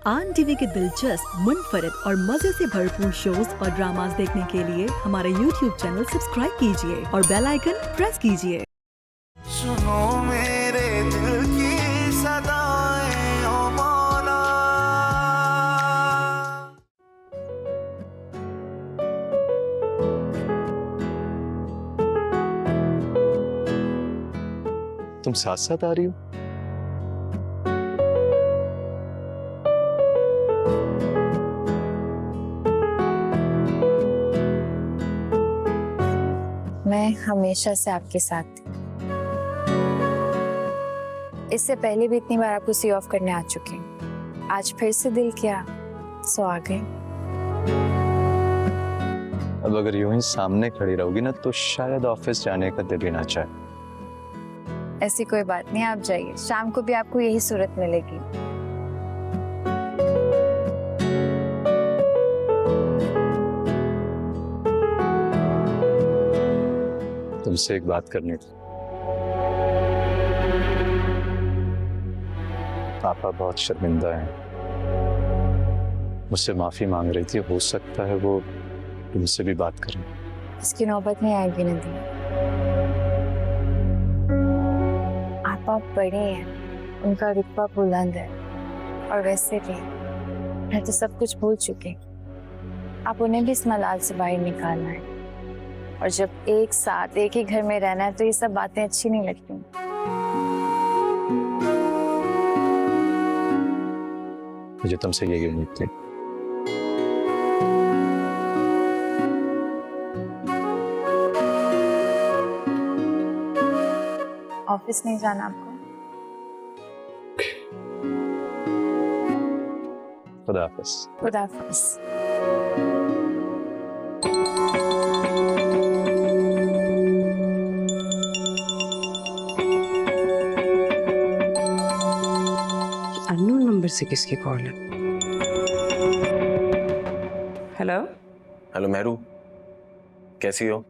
आन टीवी के दिलचस्प, मुनफरिद और मजे से भरपूर शोज और ड्रामास देखने के लिए हमारे YouTube चैनल सब्सक्राइब कीजिए और बेल आइकन प्रेस कीजिए। सुनो मेरे दिल की सदाएं ओ मौला। तुम साथ साथ आ रही हो? मैं हमेशा से आपके साथ थी। इससे पहले भी इतनी बार आपको सी ऑफ करने आ चुके हैं। आज फिर से दिल किया सो आ गए। अब अगर यूं ही सामने खड़ी रहोगी ना तो शायद ऑफिस जाने का दिल ही ना चाहे। ऐसी कोई बात नहीं, आप जाइए, शाम को भी आपको यही सूरत मिलेगी। तुमसे एक बात करनी थी। पापा बहुत शर्मिंदा हैं, मुझसे माफी मांग रही थी। हो सकता है वो तुमसे भी बात करें। इसकी नौबत नहीं आएगी नदी। आप बड़े हैं, उनका रुतबा बुलंद है, और वैसे भी मैं तो सब कुछ भूल चुकी। आप उन्हें भी इस मलाल से बाहर निकालना है, और जब एक साथ एक ही घर में रहना है तो ये सब बातें अच्छी नहीं लगती। मुझे तुमसे यही उम्मीद थी। ऑफिस नहीं जाना आपको? खुदा हाफिज। खुदा हाफिज। अननोन नंबर से किसकी कॉल है? हेलो हेलो मेहरू, कैसी हो?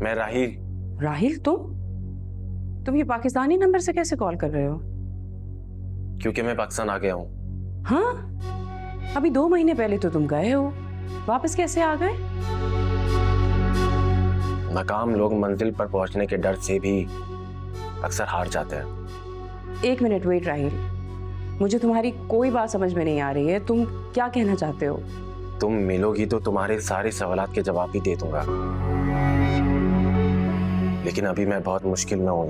मैं राहिल। राहिल, तुम ये पाकिस्तानी नंबर से कैसे कॉल कर रहे हो? क्योंकि मैं पाकिस्तान आ गया हूँ। हाँ, अभी 2 महीने पहले तो तुम गए हो, वापस कैसे आ गए? नाकाम लोग मंजिल पर पहुंचने के डर से भी अक्सर हार जाते हैं। 1 मिनट वेट राहिल, मुझे तुम्हारी कोई बात समझ में नहीं आ रही है। तुम क्या कहना चाहते हो? तुम मिलोगी तो तुम्हारे सारे सवालात के जवाब भी दे दूंगा, लेकिन अभी मैं बहुत मुश्किल में हूँ।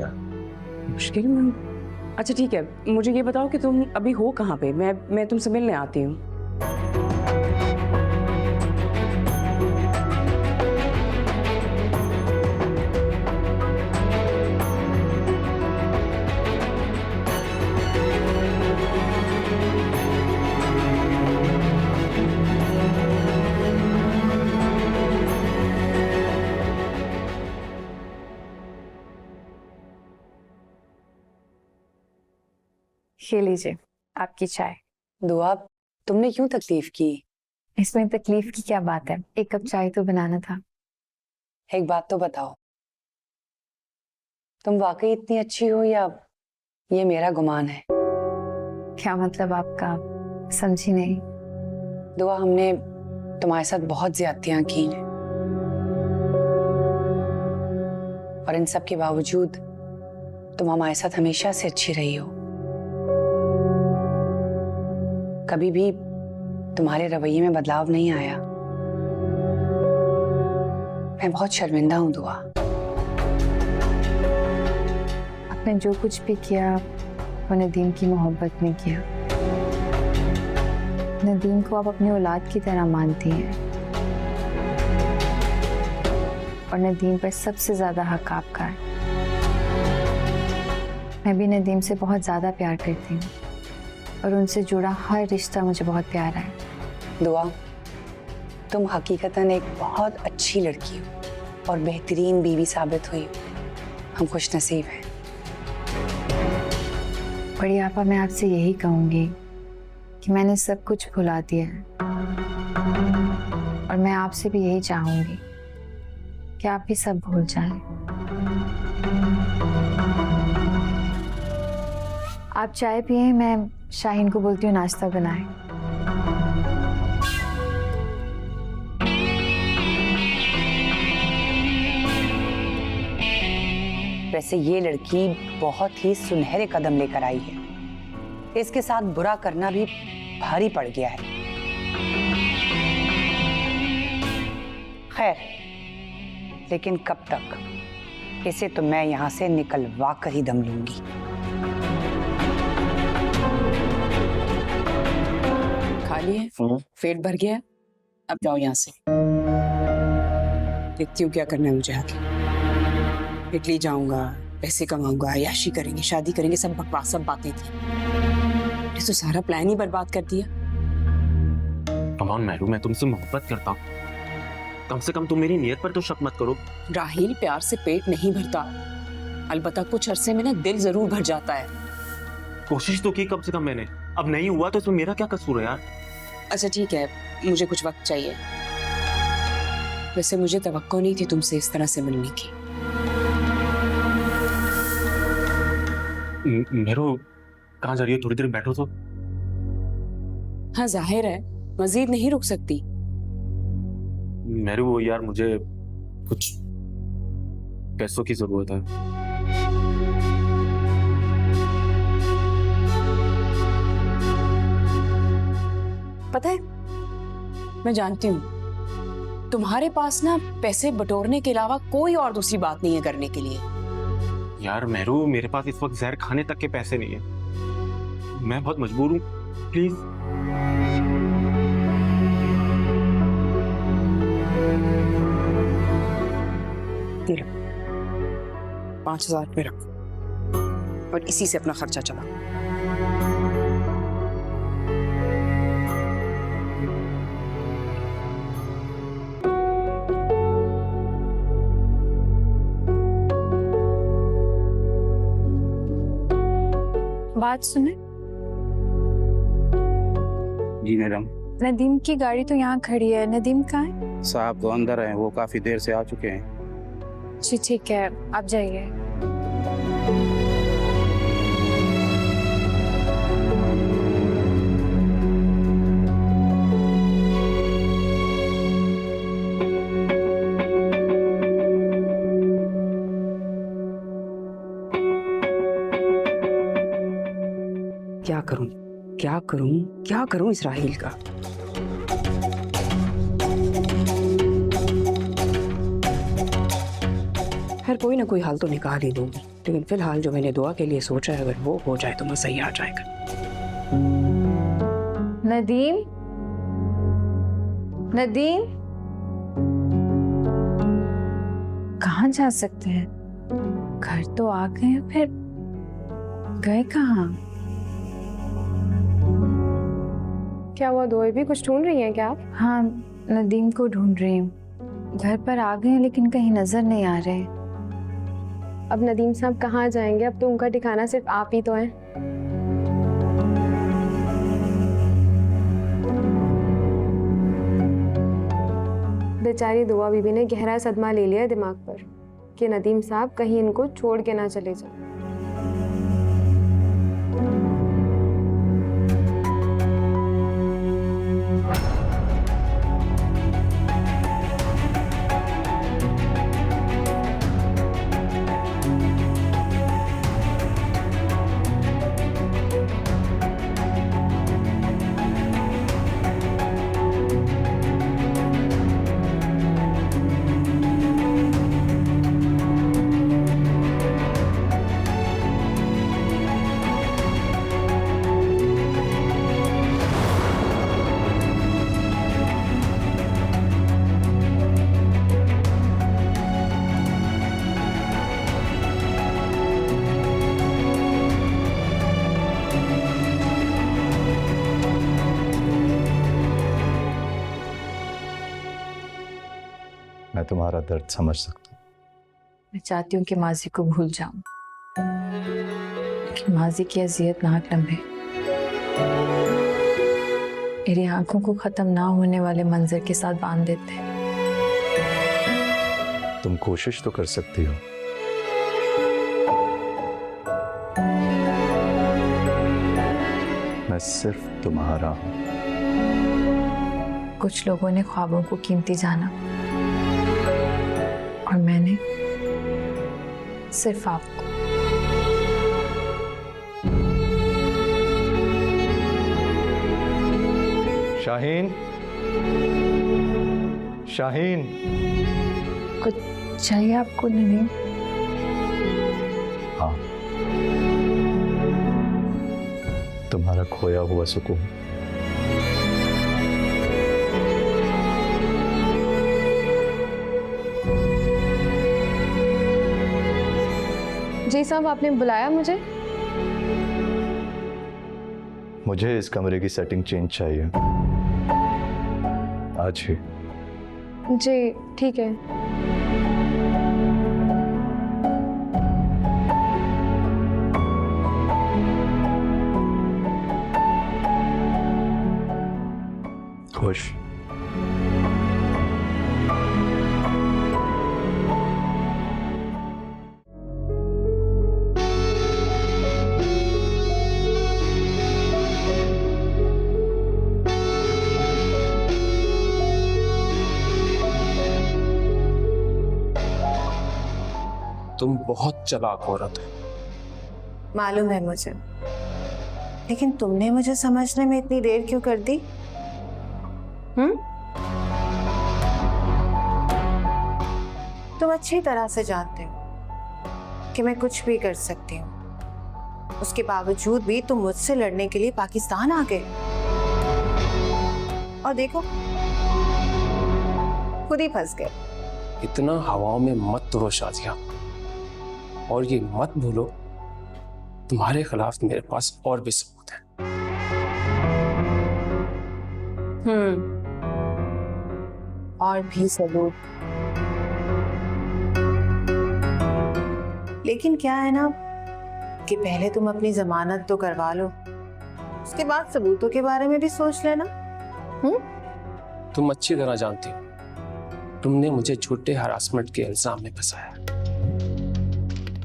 मुश्किल में? अच्छा ठीक है, मुझे ये बताओ कि तुम अभी हो कहाँ पे? मैं तुमसे मिलने आती हूँ। ये लीजिए आपकी चाय। दुआ, तुमने क्यों तकलीफ की? इसमें तकलीफ की क्या बात है, 1 कप चाय तो बनाना था। एक बात तो बताओ, तुम वाकई इतनी अच्छी हो या ये मेरा गुमान है? क्या मतलब आपका? समझी नहीं। दुआ, हमने तुम्हारे साथ बहुत ज्यादतियां की हैं, और इन सब के बावजूद तुम हमारे साथ हमेशा से अच्छी रही हो। कभी भी तुम्हारे रवैये में बदलाव नहीं आया। मैं बहुत शर्मिंदा हूं दुआ। आपने जो कुछ भी किया वो नदीम की मोहब्बत में किया। नदीम को आप अपनी औलाद की तरह मानती हैं, और नदीम पर सबसे ज्यादा हक आपका है। मैं भी नदीम से बहुत ज्यादा प्यार करती हूँ, और उनसे जुड़ा हर रिश्ता मुझे बहुत प्यारा है। दुआ, तुम हकीकतन एक बहुत अच्छी लड़की हो और बेहतरीन बीवी साबित हुई हो। हम खुश नसीब हैं। बड़ी आपा, मैं आपसे यही कहूँगी कि मैंने सब कुछ भुला दिया है, और मैं आपसे भी यही चाहूँगी कि आप भी सब भूल जाएं। आप चाय पिए, मैं शाहीन को बोलती हूँ नाश्ता बनाए। वैसे ये लड़की बहुत ही सुनहरे कदम लेकर आई है, इसके साथ बुरा करना भी भारी पड़ गया है। खैर, लेकिन कब तक? इसे तो मैं यहां से निकलवा कर ही दम लूंगी। खाली है, पेट भर गया, अब जाओ यहाँ से। देखती हूँ क्या करना है मुझे आगे। इटली जाऊंगा, पैसे कमाऊंगा, अय्याशी करेंगे, शादी करेंगे, सब बकवास, सब बातें थी। ये तो सारा प्लान ही बर्बाद कर दिया। कम ऑन महरू, मैं तुमसे मोहब्बत करता हूँ, कम से कम तुम मेरी नीयत पर तो शक मत करो। राहील, प्यार से पेट नहीं भरता, अलबत्ता कुछ अरसे में ना दिल जरूर भर जाता है। कोशिश तो की कम से कम मैंने, अब नहीं हुआ तो इसमें मेरा क्या कसूर है यार। अच्छा ठीक है, मुझे कुछ वक्त चाहिए। वैसे मुझे तवक्को नहीं थी तुमसे इस तरह से मिलने की। महरू, कहाँ जा रही हो? थोड़ी देर बैठो तो। हाँ जाहिर है, मजीद नहीं रुक सकती। महरू यार, मुझे कुछ पैसों की जरूरत है। पता है, मैं जानती हूँ तुम्हारे पास ना पैसे बटोरने के अलावा कोई और दूसरी बात नहीं है करने के लिए। यार महरू, मेरे पास इस वक्त जहर खाने तक के पैसे नहीं है, मैं बहुत मजबूर हूँ, प्लीज। ये लो, 5,000 रुपये रखो और इसी से अपना खर्चा चला। बात सुने, जी मैडम। नदीम की गाड़ी तो यहाँ खड़ी है, नदीम कहाँ है? साहब तो अंदर हैं, वो काफी देर से आ चुके हैं। जी ठीक है, आप जाइए। क्या करूं, क्या करूं, क्या करूं इस राहील का? हर कोई ना कोई हाल तो निकाल ही दूंगी, लेकिन फिलहाल जो मैंने दुआ के लिए सोचा है अगर वो हो जाए तो मजा ही आ जाएगा। नदीम, नदीम, कहाँ जा सकते हैं? घर तो आ गए हैं, फिर गए कहाँ? क्या हुआ, दोए भी कुछ ढूंढ रही हैं क्या आप? हाँ, नदीम को ढूंढ रही हूँ। घर पर आ गए हैं लेकिन कहीं नजर नहीं आ रहे। अब नदीम साहब कहाँ जाएंगे, अब तो उनका ठिकाना सिर्फ आप ही तो हैं। बेचारी दुआ बीबी ने गहरा सदमा ले लिया दिमाग पर कि नदीम साहब कहीं इनको छोड़ के ना चले जाए। मैं तुम्हारा दर्द समझ सकता हूँ। मैं चाहती हूँ कि माजी को भूल जाऊं, लेकिन माजी की अजियत नाक लम्हे मेरी आंखों को खत्म ना होने वाले मंजर के साथ बांध देते हैं। तुम कोशिश तो कर सकती हो। मैं सिर्फ तुम्हारा हूं। कुछ लोगों ने ख्वाबों को कीमती जाना और मैंने सिर्फ आपको। शाहीन, शाहीन, कुछ चाहिए आपको नदीम? हाँ, तुम्हारा खोया हुआ सुकून। जी साहब, आपने बुलाया मुझे? मुझे इस कमरे की सेटिंग चेंज चाहिए आज ही। जी ठीक है। खुश? तुम बहुत चालाक औरत है। मालूम है मुझे, लेकिन तुमने मुझे समझने में इतनी देर क्यों कर दी? तुम अच्छी तरह से जानते हो कि मैं कुछ भी कर सकती हूँ। उसके बावजूद भी तुम मुझसे लड़ने के लिए पाकिस्तान आ गए और देखो खुद ही फंस गए। इतना हवाओं में मत तोड़ो शाजिया, और ये मत भूलो तुम्हारे खिलाफ मेरे पास और भी सबूत है। और भी सबूत? लेकिन क्या है ना कि पहले तुम अपनी जमानत तो करवा लो, उसके बाद सबूतों के बारे में भी सोच लेना। तुम अच्छी तरह जानती हो तुमने मुझे झूठे हरासमेंट के इल्जाम में फंसाया।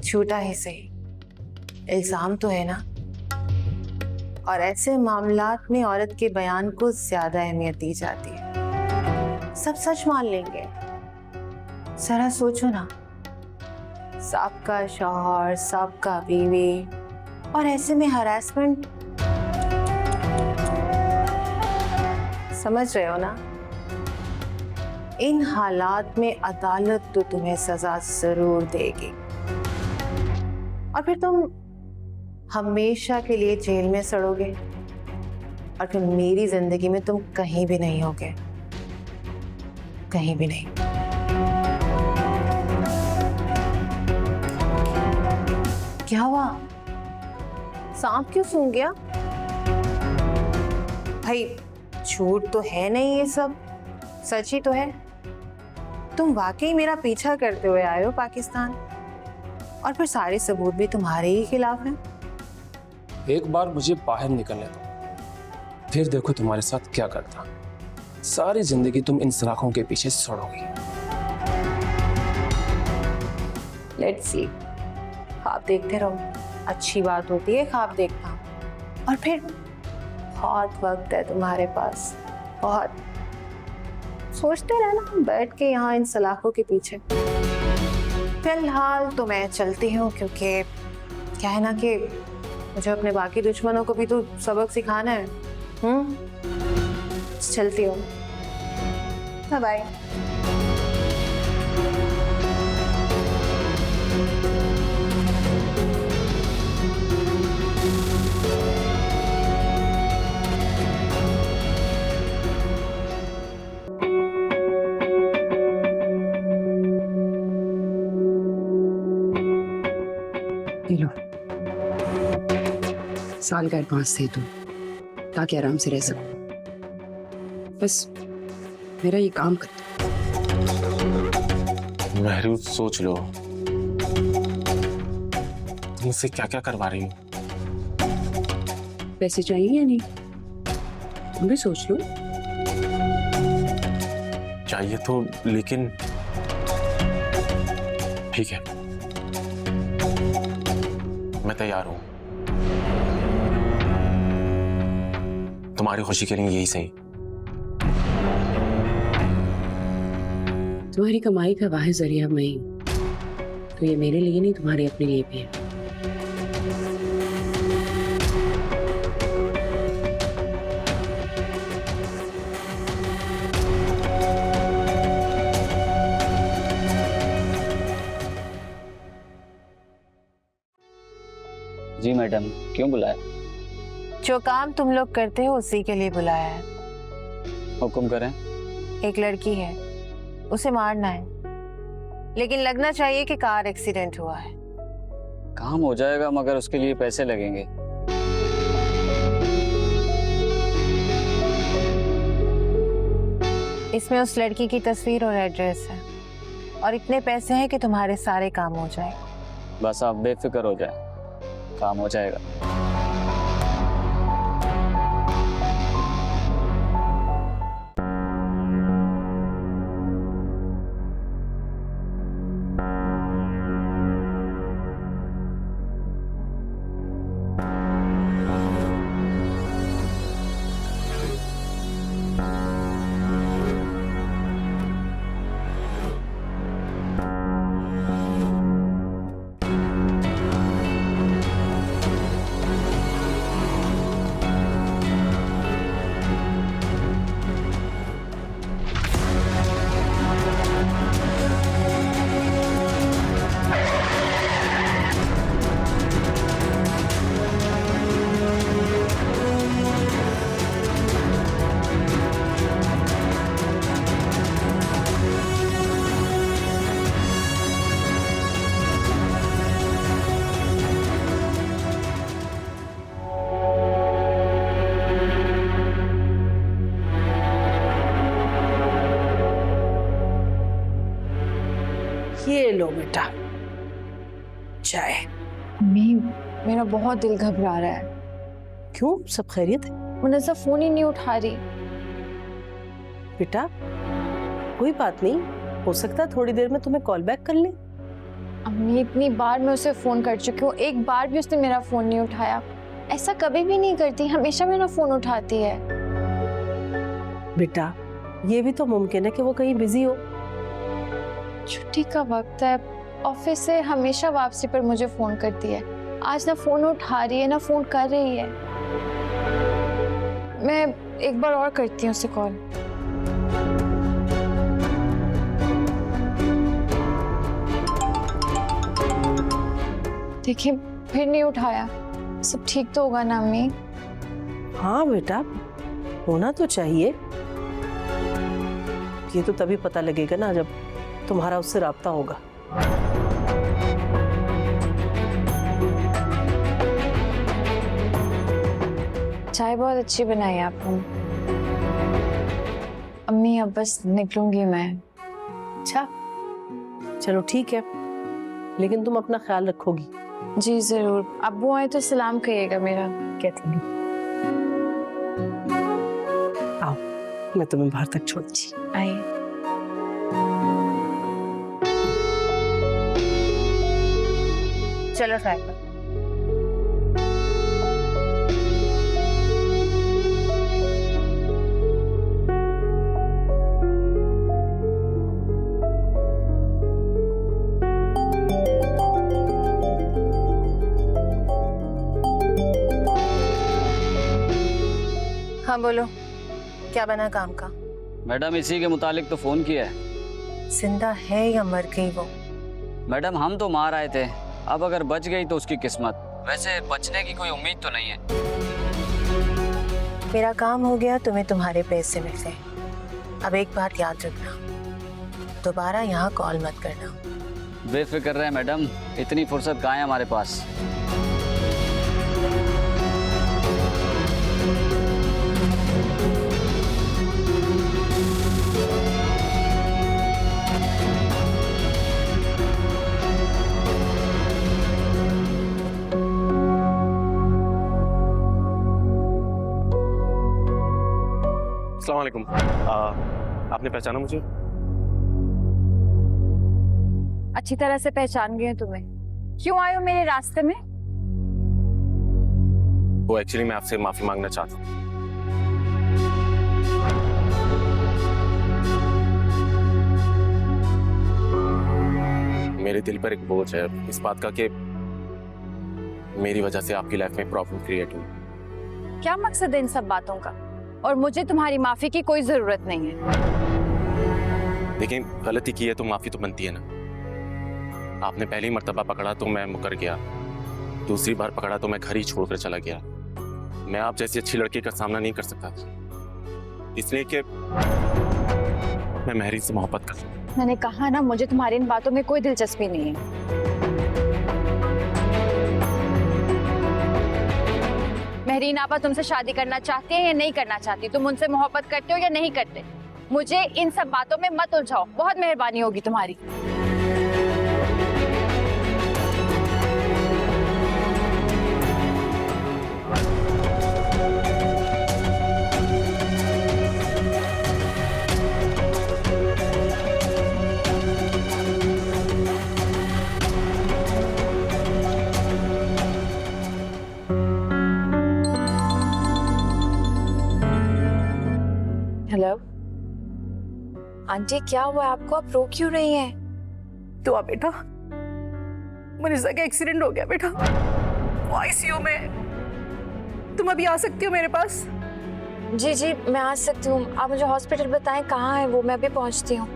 झूठा ही सही, इल्जाम तो है ना। और ऐसे मामलात में औरत के बयान को ज्यादा अहमियत दी जाती है। सब सच मान लेंगे। जरा सोचो ना, सबका शौहर, सबका बीवी, और ऐसे में हरासमेंट। समझ रहे हो ना? इन हालात में अदालत तो तुम्हें सजा जरूर देगी और फिर तुम हमेशा के लिए जेल में सड़ोगे और फिर मेरी जिंदगी में तुम कहीं भी नहीं होगे, कहीं भी नहीं। क्या हुआ? सांप क्यों सूंघ गया? भाई झूठ तो है नहीं, ये सब सच ही तो है। तुम वाकई मेरा पीछा करते हुए आए हो पाकिस्तान, और फिर सारे सबूत भी तुम्हारे ही खिलाफ हैं। एक बार मुझे बाहर निकलने दो, फिर देखो तुम्हारे साथ क्या करता। सारी जिंदगी तुम इन सलाखों के पीछे सड़ोगी। Let's see. ख्वाब देखते रहो, अच्छी बात होती है ख्वाब देखना। और फिर बहुत वक्त है तुम्हारे पास, बहुत। सोचते रहना बैठ के यहाँ इन सलाखों के पीछे। फिलहाल तो मैं चलती हूँ, क्योंकि क्या है ना कि मुझे अपने बाकी दुश्मनों को भी तो सबक सिखाना है। चलती हूँ, बाय बाय। लो, साल का एडवांस दे दूं ताकि आराम से रह सकूं। बस मेरा ये काम कर दो। महरू, सोच लो तुम मुझसे क्या क्या करवा रही हो। पैसे चाहिए या नहीं, तुम भी सोच लो। चाहिए तो, लेकिन ठीक है, मैं तैयार हूं। तुम्हारी खुशी के लिए यही सही। तुम्हारी कमाई का वाहिद जरिया मैं ही हूं, तो ये मेरे लिए नहीं तुम्हारे अपने लिए भी है। जी मैडम, क्यों बुलाया? जो काम तुम लोग करते हो उसी के लिए बुलाया है। हुक्म करें। एक लड़की है, उसे मारना है, लेकिन लगना चाहिए कि कार एक्सीडेंट हुआ है। काम हो जाएगा, मगर उसके लिए पैसे लगेंगे। इसमें उस लड़की की तस्वीर और एड्रेस है, और इतने पैसे हैं कि तुम्हारे सारे काम हो जाए। बस आप बेफिक्र हो जाए, काम हो जाएगा। ये लो बेटा चाय। मम्मी, मेरा बहुत दिल घबरा रहा है। क्यों, सब खैरियत है? मुनज़्ज़ा फोन ही नहीं उठा रही। बेटा कोई बात नहीं, हो सकता है थोड़ी देर में तुम्हें कॉल बैक कर ले। अम्मी, इतनी बार मैं उसे फोन कर चुकी हूँ, एक बार भी उसने मेरा फोन नहीं उठाया। ऐसा कभी भी नहीं करती, हमेशा मेरा फोन उठाती है। बेटा ये भी तो मुमकिन है कि वो कहीं बिजी हो। छुट्टी का वक्त है, ऑफिस से हमेशा वापसी पर मुझे फोन करती है। आज ना फोन उठा रही है ना फोन कर रही है। मैं एक बार और करती हूँ उसे कॉल। देखिए फिर नहीं उठाया। सब ठीक तो होगा ना अम्मी? हाँ बेटा, होना तो चाहिए। ये तो तभी पता लगेगा ना जब तुम्हारा उससे राब्ता होगा। चाय बहुत अच्छी बनाई आपने। अम्मी अब बस निकलूंगी मैं। अच्छा चलो ठीक है, लेकिन तुम अपना ख्याल रखोगी। जी जरूर। अब्बू आए तो सलाम कहिएगा मेरा। कहती हूँ। आओ मैं तुम्हें बाहर तक छोड़ती। आइए। चलो साहिबा। हाँ बोलो, क्या बना काम का? मैडम इसी के मुतालिक तो फोन किया है। जिंदा है या मर गई वो? मैडम हम तो मार आए थे, अब अगर बच गई तो उसकी किस्मत, वैसे बचने की कोई उम्मीद तो नहीं है। मेरा काम हो गया, तुम्हें तुम्हारे पैसे मिल गए। अब एक बात याद रखना, दोबारा यहाँ कॉल मत करना। बेफिक्र रहे मैडम, इतनी फुर्सत कहाँ है हमारे पास। अस्सलाम वालेकुम। आपने पहचाना मुझे? अच्छी तरह से पहचान गई हूँ तुम्हें। क्यों आए हो मेरे रास्ते में? वो एक्चुअली मैं आपसे माफी मांगना चाहता हूँ। मेरे दिल पर एक बोझ है इस बात का कि मेरी वजह से आपकी लाइफ में प्रॉब्लम क्रिएट हुई। क्या मकसद है इन सब बातों का? और मुझे तुम्हारी माफी की कोई जरूरत नहीं है। देखिए, गलती की है तो माफी तो बनती है ना। आपने पहली मर्तबा पकड़ा तो मैं मुकर गया, दूसरी बार पकड़ा तो मैं घर ही छोड़कर चला गया। मैं आप जैसी अच्छी लड़की का सामना नहीं कर सकता, इसलिए कि मैं महरीन से मोहब्बत करता हूं। मैंने कहा ना, मुझे तुम्हारी इन बातों में कोई दिलचस्पी नहीं है। महरीन आपा तुमसे शादी करना चाहती है या नहीं करना चाहती? तुम उनसे मोहब्बत करते हो या नहीं करते? मुझे इन सब बातों में मत उलझाओ, बहुत मेहरबानी होगी तुम्हारी। हेलो आंटी, क्या हुआ आपको? आप रो क्यों रही हैं? तो बेटा, मनीषा का एक्सीडेंट हो गया बेटा, वो आईसीयू में। तुम अभी आ सकती हो मेरे पास? जी जी, मैं आ सकती हूँ। आप मुझे हॉस्पिटल बताएं कहाँ है वो, मैं अभी पहुँचती हूँ।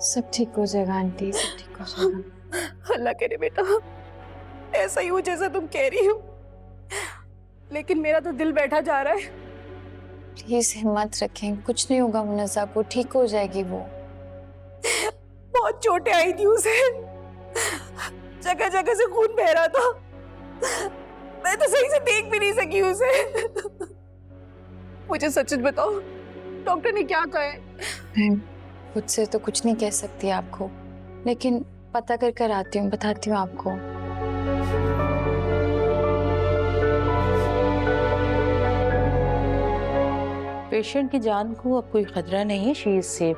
सब ठीक हो जाएगा आंटी, सब ठीक हो जाएगा। अल्लाह करे बेटा, ऐसा ही हो जैसा तुम कह रही हो, लेकिन मेरा तो दिल बैठा जा रहा है। प्लीज हिम्मत रखें, कुछ नहीं होगा मुनज़्ज़ा को, ठीक हो जाएगी वो। बहुत चोटें आई थी उसे, जगह जगह से खून बह रहा था, मैं तो सही से देख भी नहीं सकी उसे। मुझे सच बताओ, डॉक्टर ने क्या कहा है? खुद से तो कुछ नहीं कह सकती आपको, लेकिन पता कर कर आती हूँ, बताती हूँ आपको। पेशेंट की जान को अब कोई खतरा नहीं है, शी इज सेफ।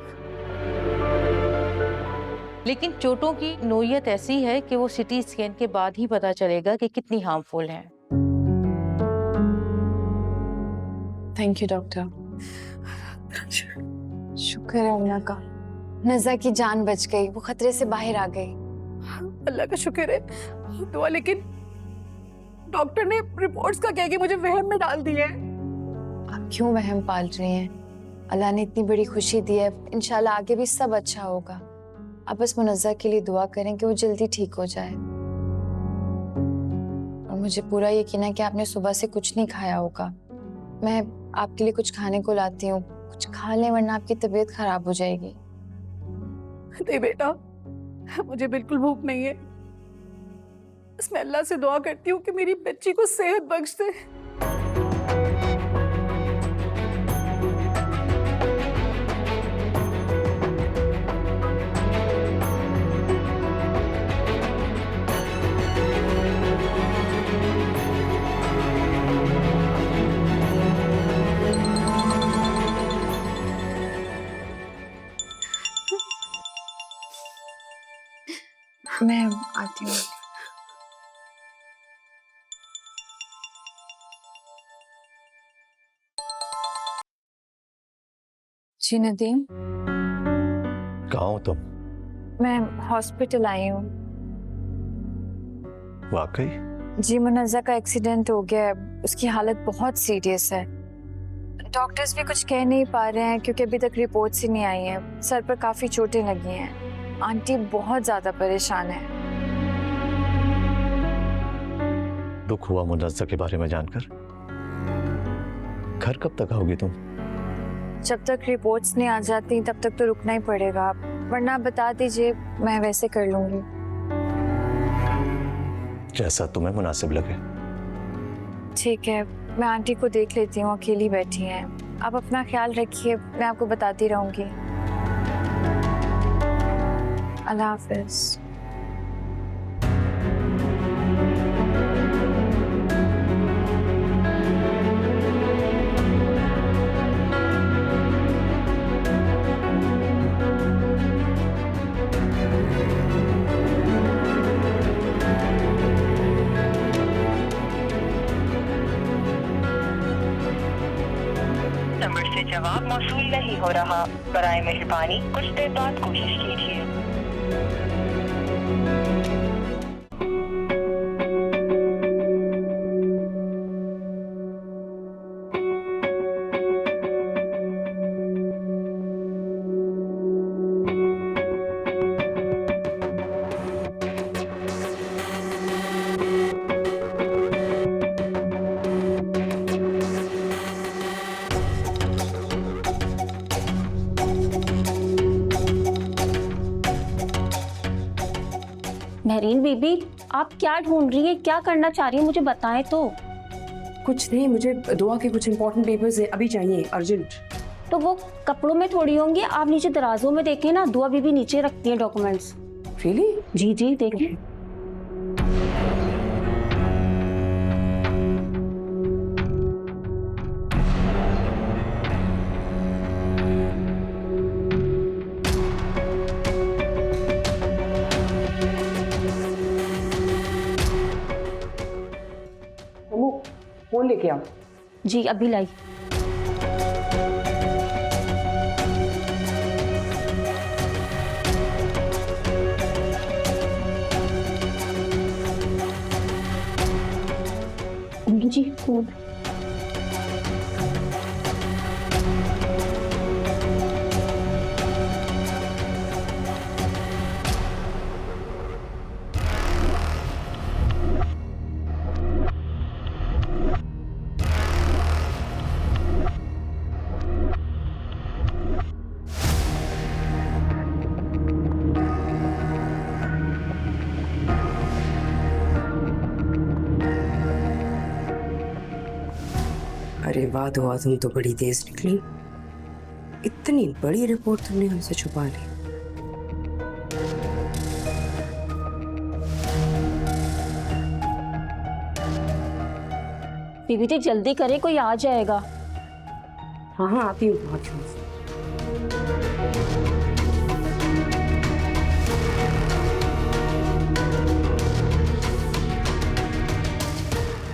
लेकिन चोटों की नोयत ऐसी है कि वो सिटी स्कैन के बाद ही पता चलेगा कि कितनी हार्मफुल है। Thank you doctor. शुक्र है अल्लाह का, नज़ा की जान बच गई, वो खतरे से बाहर आ गई। अल्लाह का शुक्र है। दुआ, लेकिन डॉक्टर ने रिपोर्ट्स का कह के मुझे वहम में डाल दिया है। आप क्यों वहम पाल रही हैं? अल्लाह ने इतनी बड़ी खुशी दी है, इंशाल्लाह आगे भी सब अच्छा होगा। आप बस मुनज़्ज़ा के लिए दुआ करें कि वो जल्दी ठीक हो जाए। और मुझे पूरा यकीन है कि आपने सुबह से कुछ नहीं खाया होगा। मैं आपके लिए कुछ खाने को लाती हूँ, कुछ खा लें वरना आपकी तबीयत खराब हो जाएगी। नहीं बेटा, मुझे बिल्कुल भूख नहीं है। बस मैं अल्लाह से दुआ करती हूँ कि मेरी बच्ची को सेहत बख्श दे। मैं आती हूँ। जी नदीम, कहाँ हो तुम? मैं हॉस्पिटल आई हूँ। वाकई? जी, मुनज़्ज़ा का एक्सीडेंट हो गया है, उसकी हालत बहुत सीरियस है। डॉक्टर्स भी कुछ कह नहीं पा रहे हैं क्योंकि अभी तक रिपोर्ट्स ही नहीं आई हैं। सर पर काफ़ी चोटें लगी हैं। आंटी बहुत ज़्यादा परेशान है। दुख हुआ मुनज़्ज़ा के बारे में जानकर। घर कब तक आओगी तुम? जब तक रिपोर्ट्स नहीं आ जाती तब तक तो रुकना ही पड़ेगा, वरना बता दीजिए, मैं वैसे कर लूँगी। जैसा तुम्हें मुनासिब लगे। ठीक है, मैं आंटी को देख लेती हूँ, अकेली बैठी हैं। आप अपना ख्याल रखिए, मैं आपको बताती रहूँगी। अल्लाह हाफ़िज़। नंबर से जवाब मौसूल नहीं हो रहा, बराए मेहरबानी कुछ देर बाद कोशिश कीजिए। महरीन बीबी, आप क्या ढूंढ रही है, क्या करना चाह रही है, मुझे बताएं तो। कुछ नहीं, मुझे दुआ के कुछ इंपॉर्टेंट पेपर्स है, अभी चाहिए, अर्जेंट। तो वो कपड़ों में थोड़ी होंगी, आप नीचे दराजों में देखें ना, दुआ बीबी नीचे रखती है डॉक्यूमेंट्स। रियली? जी जी, देखें। फोन लेके आओ। जी, अभी लाई। जी फोन। अरे वाह दुआ, तुम तो बड़ी तेज निकली। इतनी बड़ी रिपोर्ट तुमने हमसे छुपा ली। बीबी जी जल्दी करें, कोई आ जाएगा। हाँ हाँ, आती हूँ, आती हूँ।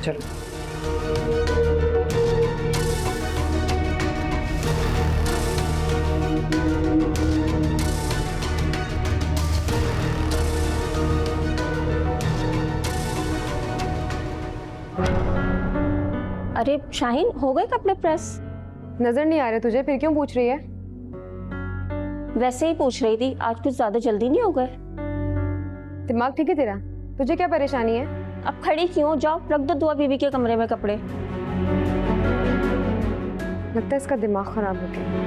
चलो। अरे शाहीन, हो गए कपड़े प्रेस? नजर नहीं आ रहे तुझे, फिर क्यों पूछ रही है? वैसे ही पूछ रही थी, आज कुछ ज्यादा जल्दी नहीं हो गए? दिमाग ठीक है तेरा? तुझे क्या परेशानी है? अब खड़ी क्यों, जाओ रख दो दुआ बीबी के कमरे में कपड़े। लगता है इसका दिमाग खराब हो गया।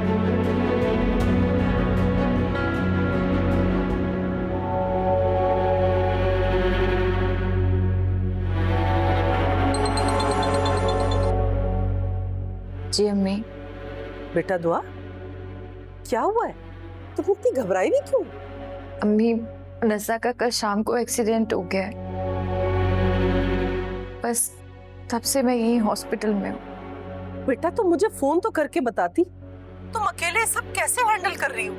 जी अम्मी। बेटा दुआ, क्या हुआ है? तुम इतनी घबराई भी क्यों? अम्मी, नज़ा का कल शाम को एक्सीडेंट हो गया है। बस तब से मैं यही हॉस्पिटल में हूँ। बेटा तुम मुझे फोन तो करके बताती, तुम अकेले सब कैसे हैंडल कर रही हो?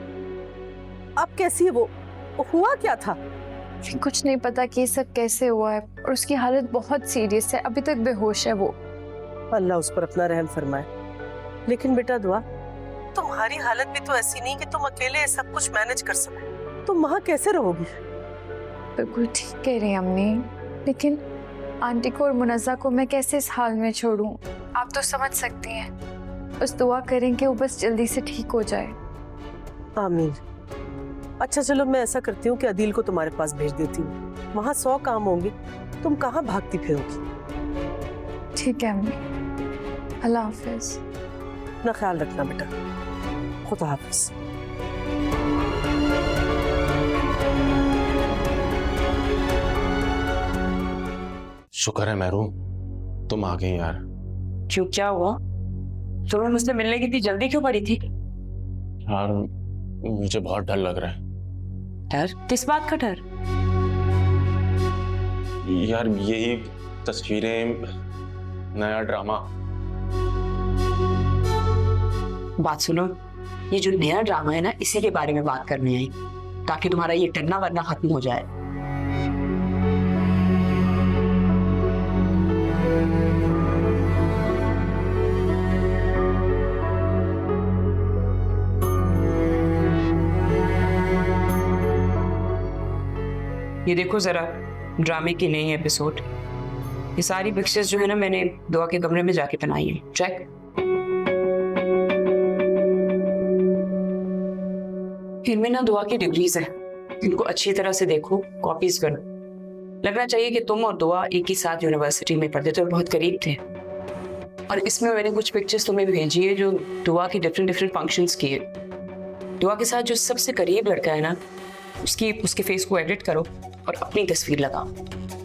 अब कैसी है वो हुआ क्या था? कुछ नहीं पता कि ये सब कैसे हुआ है और उसकी हालत बहुत सीरियस है, अभी तक बेहोश है वो। अल्लाह उस पर अपना रहम फरमाए। लेकिन बेटा दुआ, तुम्हारी हालत भी तो ऐसी नहीं कि तुम अकेले सब कुछ मैनेज कर सको। तुम वहाँ कैसे रहोगी? बिल्कुल ठीक कह रही हैं अम्मी, लेकिन आंटी को और मुनज़्ज़ा को मैं कैसे इस हाल में छोड़ूं? आप तो समझ सकती हैं। बस दुआ करें कि वो बस जल्दी से ठीक हो जाए। आमीन। अच्छा चलो, मैं ऐसा करती हूँ कि अदील को तुम्हारे पास भेज देती हूँ। वहाँ 100 काम होंगे, तुम कहाँ भागती फिरोगी? ठीक है अम्मी, अल्लाह हाफिज। अपना ख्याल रखना बेटा, खुदा हाफिज। शुक्र है मेहरू, तुम आ गई यार। क्यों, क्या हुआ? तुम्हें मुझसे मिलने की इतनी जल्दी क्यों पड़ी थी? यार मुझे बहुत डर लग रहा है। डर? किस बात का डर? यार यही तस्वीरें, नया ड्रामा। बात सुनो, ये जो नया ड्रामा है ना, इसी के बारे में बात करनी आई, ताकि तुम्हारा ये डरना वरना खत्म हो जाए। ये देखो जरा, ड्रामे की नई एपिसोड। ये सारी पिक्चर्स जो है ना, मैंने दुआ के कमरे में जाके बनाई है। चेक। इनमें ना दुआ की डिग्रीज है, इनको अच्छी तरह से देखो, कॉपीज करो। लगना चाहिए कि तुम और दुआ एक ही साथ यूनिवर्सिटी में पढ़ते थे और बहुत करीब थे। और इसमें मैंने कुछ पिक्चर्स तुम्हें भेजी है जो दुआ की डिफरेंट फंक्शंस की है। दुआ के साथ जो सबसे करीब लड़का है ना, उसके फेस को एडिट करो और अपनी तस्वीर लगाओ।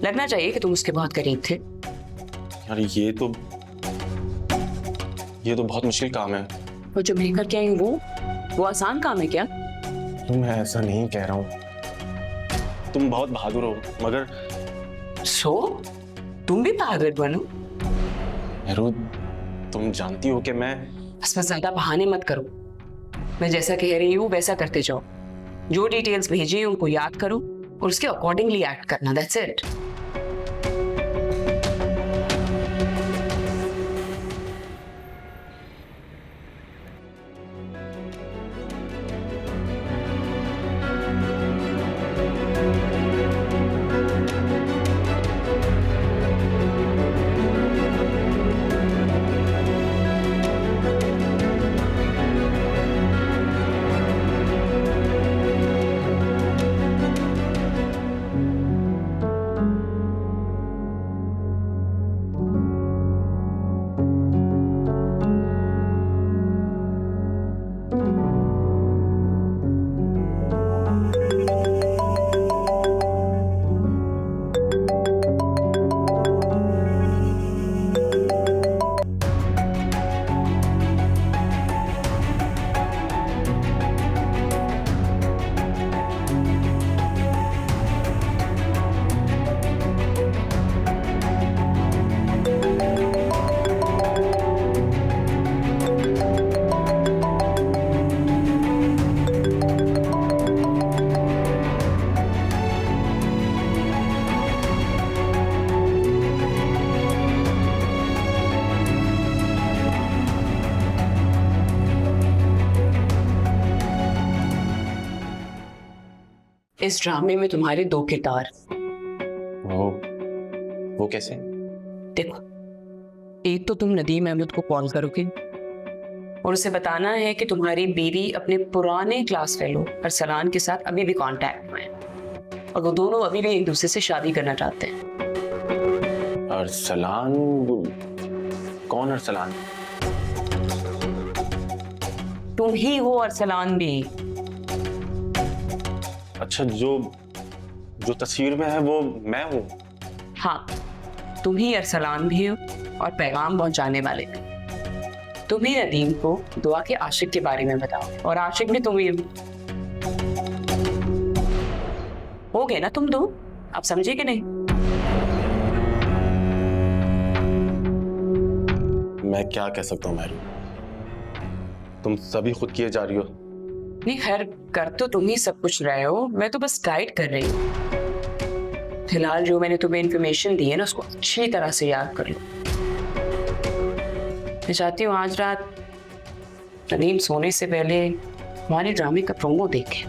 लगना चाहिए कि तुम उसके बहुत करीब थे। यार ये तो बहुत मुश्किल काम है। और जो मैं करके आई हूँ वो आसान काम है क्या? मैं ऐसा नहीं कह रहा हूँ, तुम बहुत बहादुर हो, मगर तुम भी बहादुर बनो। मेहरू, तुम जानती हो कि मैं बस ज्यादा बहाने मत करो। मैं जैसा कह रही हूँ वैसा करते जाओ। जो डिटेल्स भेजी है उनको याद करो और उसके अकॉर्डिंगली एक्ट करना। That's it. इस ड्रामे में तुम्हारे 2 किरदार। वो कैसे? देखो, एक तो तुम नदीम अहमद को कॉल करोगे और उसे बताना है कि तुम्हारी बीवी अपने पुराने क्लास फेलो अरसलान के साथ अभी भी कांटेक्ट में है और वो दोनों अभी भी एक दूसरे से शादी करना चाहते हैं। अरसलान? कौन अरसलान? तुम ही हो अरसलान भी। अच्छा, जो तस्वीर में है वो मैं हूँ? हाँ, तुम ही अरसलान भी हो और पैगाम पहुंचाने वाले भी। तुम ही नदीम को दुआ के आशिक के बारे में बताओ और आशिक भी तुम ही हो गए ना तुम दो। आप समझे कि नहीं? मैं क्या कह सकता हूँ मेहरू, तुम सभी खुद किए जा रही हो। नहीं, खैर कर तो तुम ही सब कुछ रहे हो, मैं तो बस गाइड कर रही हूँ। फिलहाल जो मैंने तुम्हें इन्फॉर्मेशन दी है ना उसको अच्छी तरह से याद कर लो। मैं चाहती हूँ आज रात नदीम सोने से पहले हमारे ड्रामे का प्रोमो देखें।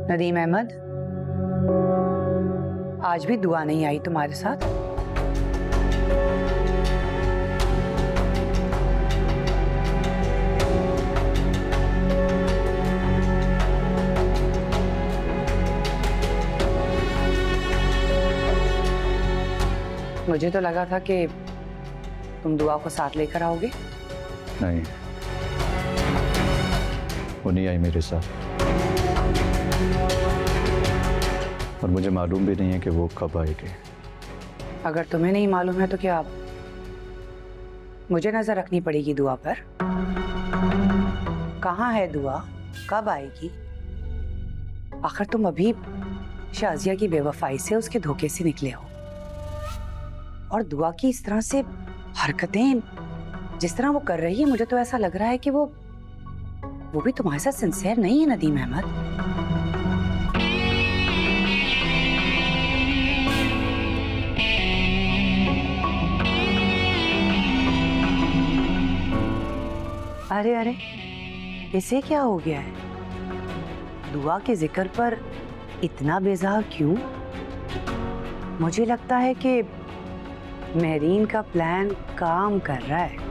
नदीम अहमद, आज भी दुआ नहीं आई तुम्हारे साथ? मुझे तो लगा था कि तुम दुआ को साथ लेकर आओगे। नहीं, वो नहीं आई मेरे साथ, और मुझे मालूम भी नहीं है कि वो कब आएगी। अगर तुम्हें नहीं मालूम है तो क्या मुझे नजर रखनी पड़ेगी दुआ पर? कहाँ है दुआ, कब आएगी? आखिर तुम अभी शाजिया की बेवफाई से, उसके धोखे से निकले हो, और दुआ की इस तरह से हरकतें जिस तरह वो कर रही है, मुझे तो ऐसा लग रहा है कि वो भी तुम्हारे साथ सिंसियर नहीं है नदीम अहमद। अरे अरे, इसे क्या हो गया है? दुआ के जिक्र पर इतना बेजार क्यों? मुझे लगता है कि मेहरीन का प्लान काम कर रहा है।